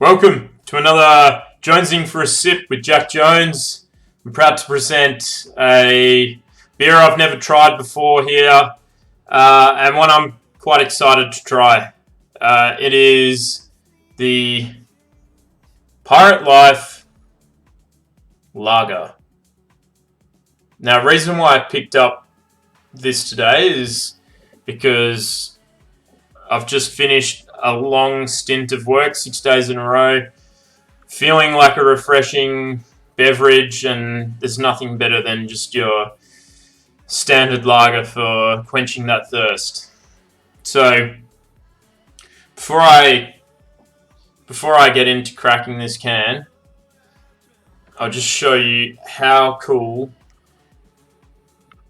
Welcome to another Jonesing for a Sip with Jack Jones. I'm proud to present a beer I've never tried before here, and one I'm quite excited to try. It is the Pirate Life Lager. Now, the reason why I picked up this today is because I've just finished a long stint of work, 6 days in a row, feeling like a refreshing beverage, and there's nothing better than just your standard lager for quenching that thirst. So before I get into cracking this can, I'll just show you how cool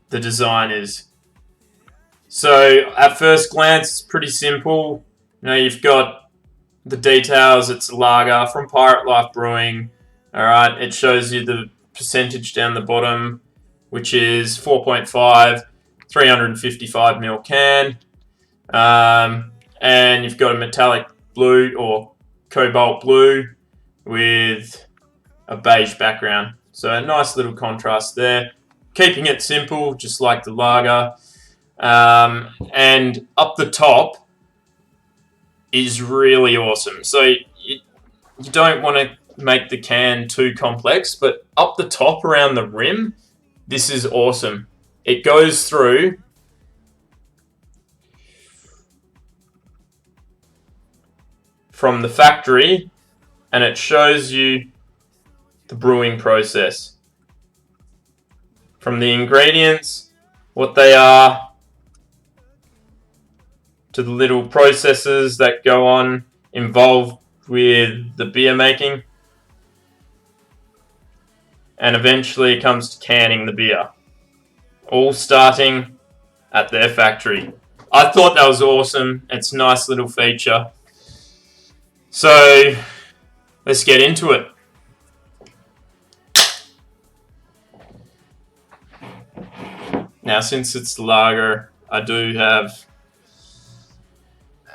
the design is. So at first glance, it's pretty simple. You've got the details. It's a lager from Pirate Life Brewing. Alright, it shows you the percentage down the bottom, which is 4.5, 355ml can. And you've got a metallic blue or cobalt blue with a beige background. So a nice little contrast there. Keeping it simple, just like the lager. And up the top is really awesome. So you don't want to make the can too complex, but up the top around the rim, this is awesome. It goes through from the factory and it shows you the brewing process. From the ingredients, what they are, to the little processes that go on involved with the beer making. And eventually it comes to canning the beer. All starting at their factory. I thought that was awesome. It's a nice little feature. So let's get into it. Now, since it's lager, I do have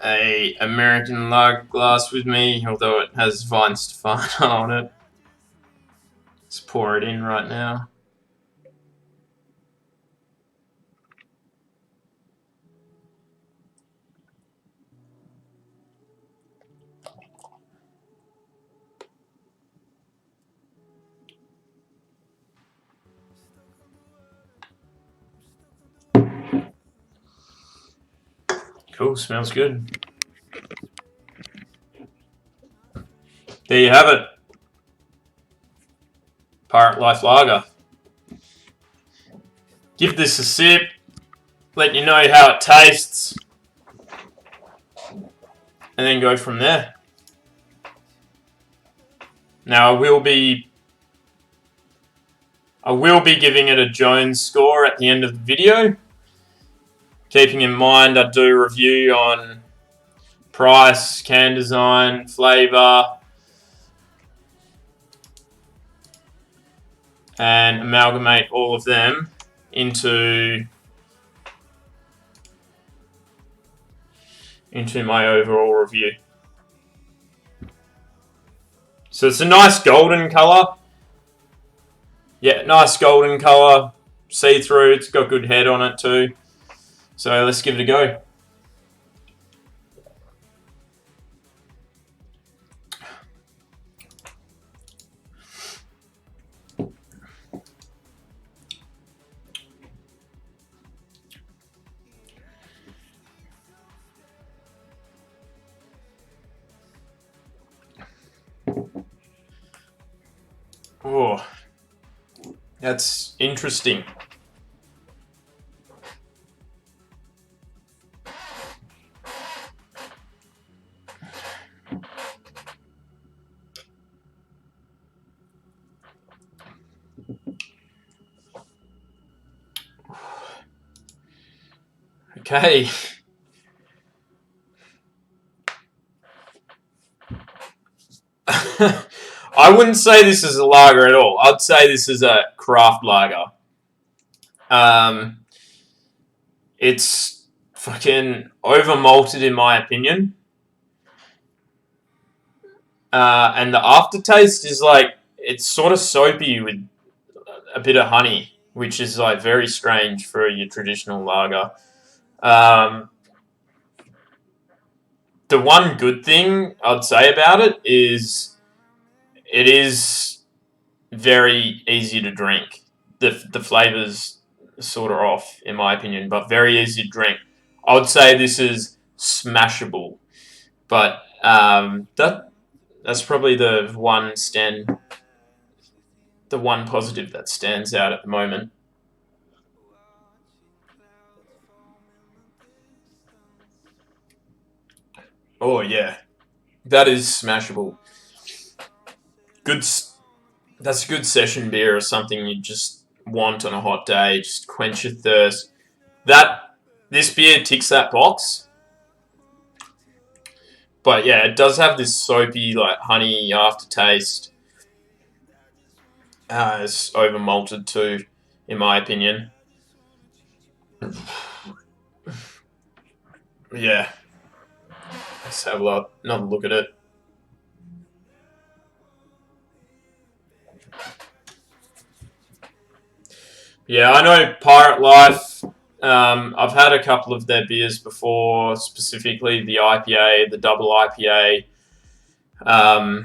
a American lager glass with me, although it has Weihenstephaner on it. Let's pour it in right now. Cool, smells good. There you have it. Pirate Life Lager. Give this a sip. Let you know how it tastes. And then go from there. Now I will be giving it a Jones score at the end of the video. Keeping in mind I do review on price, can design, flavour, and amalgamate all of them into my overall review. So it's a nice golden colour. Yeah, nice golden colour, see-through. It's got good head on it too. So let's give it a go. Oh, that's interesting. Okay. I wouldn't say this is a lager at all. I'd say this is a craft lager. It's fucking over malted in my opinion. And the aftertaste is like, it's sort of soapy with a bit of honey, which is like very strange for your traditional lager. The one good thing I'd say about it is very easy to drink. The flavors sort of off, in my opinion, but very easy to drink. I would say this is smashable, but that's probably the one positive that stands out at the moment. Oh yeah, that is smashable. Good. That's a good session beer or something you just want on a hot day. Just quench your thirst. This beer ticks that box. But yeah, it does have this soapy, like honey aftertaste. It's over malted too, in my opinion. Yeah, let's have another look at it. Yeah, I know Pirate Life. I've had a couple of their beers before, specifically the IPA, the double IPA. I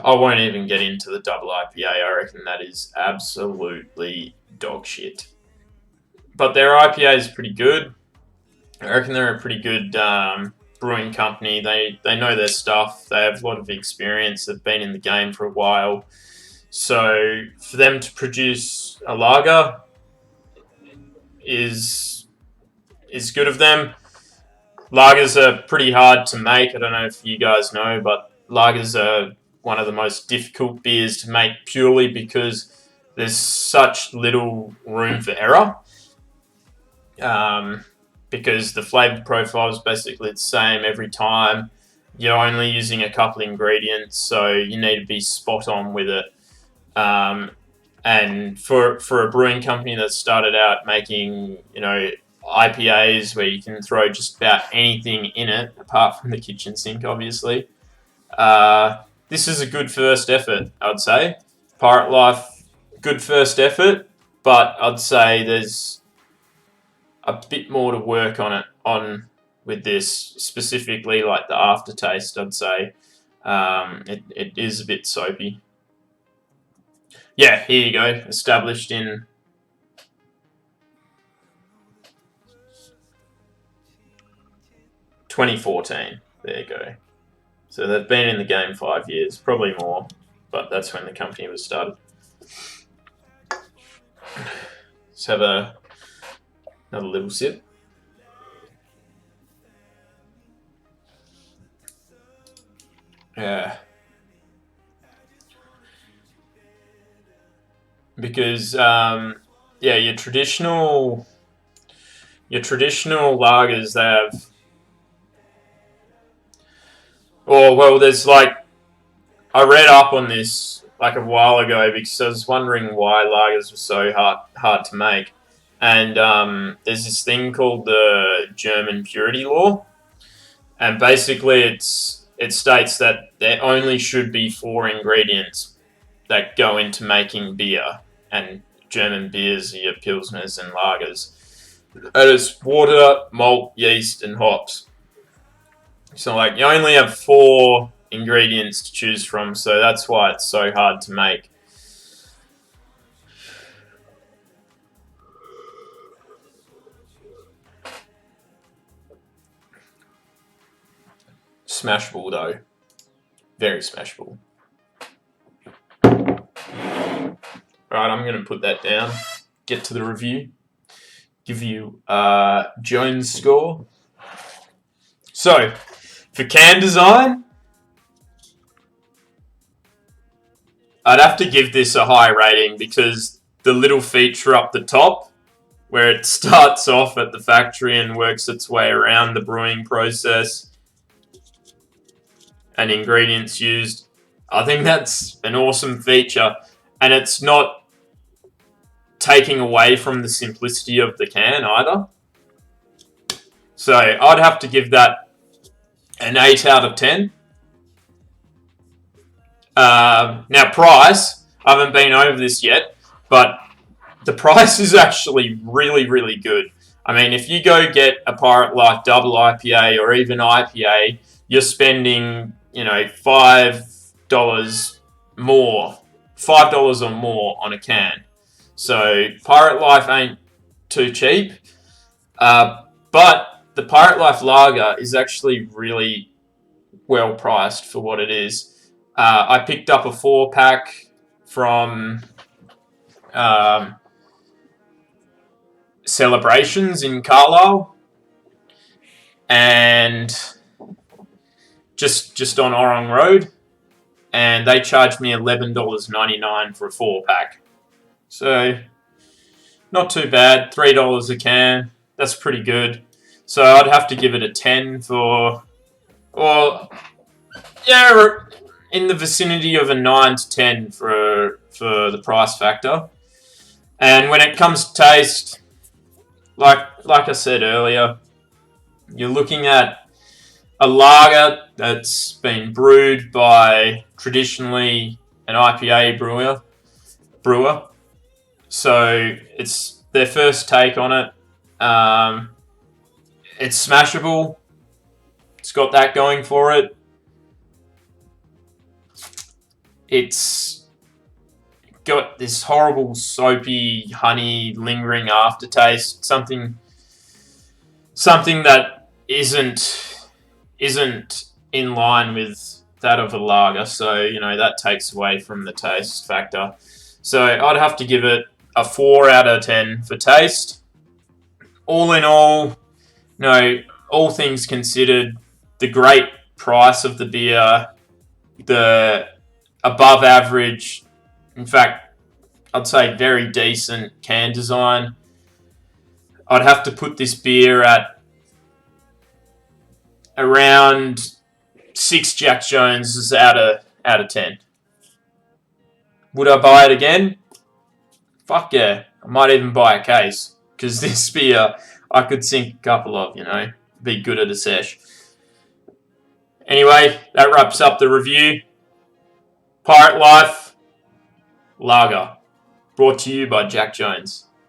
won't even get into the double IPA. I reckon that is absolutely dog shit. But their IPA is pretty good. I reckon they're a pretty good brewing company. They know their stuff. They have a lot of experience. They've been in the game for a while. So for them to produce a lager is good of them. Lagers are pretty hard to make. I don't know if you guys know, but lagers are one of the most difficult beers to make purely because there's such little room for error. Because the flavor profile is basically the same every time. You're only using a couple of ingredients, so you need to be spot on with it. And for a brewing company that started out making, IPAs where you can throw just about anything in it, apart from the kitchen sink, obviously, this is a good first effort, I'd say. Pirate Life, good first effort, but I'd say there's a bit more to work on with this, specifically like the aftertaste. I'd say it is a bit soapy. Yeah, here you go. Established in 2014. There you go. So they've been in the game 5 years, probably more, but that's when the company was started. Let's have another little sip. Yeah. Because your traditional lagers, they have. Oh well, there's like, I read up on this like a while ago because I was wondering why lagers were so hard to make, and there's this thing called the German purity law, and basically it states that there only should be 4 ingredients that go into making beer, and German beers are your pilsners and lagers. And it's water, malt, yeast, and hops. So like you only have 4 ingredients to choose from, so that's why it's so hard to make. Smashable though, very smashable. Right, I'm going to put that down. Get to the review. Give you Jones score. So, for can design, I'd have to give this a high rating because the little feature up the top, where it starts off at the factory and works its way around the brewing process and ingredients used, I think that's an awesome feature. And it's not taking away from the simplicity of the can either. So I'd have to give that an 8 out of 10. Now, price, I haven't been over this yet, but the price is actually really, really good. I mean, if you go get a Pirate Life double IPA or even IPA, you're spending, $5 more, $5 or more on a can. So Pirate Life ain't too cheap, but the Pirate Life Lager is actually really well priced for what it is. I picked up a 4-pack from Celebrations in Carlisle, and just on Orong Road, and they charged me $11.99 for a 4-pack. So not too bad. $3 a can. That's pretty good. So I'd have to give it a 10 for, or yeah, in the vicinity of a 9 to 10 for the price factor. And when it comes to taste, like I said earlier, you're looking at a lager that's been brewed by traditionally an IPA brewer. So it's their first take on it. It's smashable. It's got that going for it. It's got this horrible soapy, honey, lingering aftertaste. Something that isn't in line with that of a lager. So that takes away from the taste factor. So I'd have to give it a 4 out of 10 for taste. All in all, all things considered, the great price of the beer, the above average, in fact, I'd say very decent can design, I'd have to put this beer at around 6 Jack Joneses out of 10. Would I buy it again? Fuck yeah. I might even buy a case, because this beer I could sink a couple of, be good at a sesh. Anyway, that wraps up the review. Pirate Life Lager, brought to you by Jack Jones.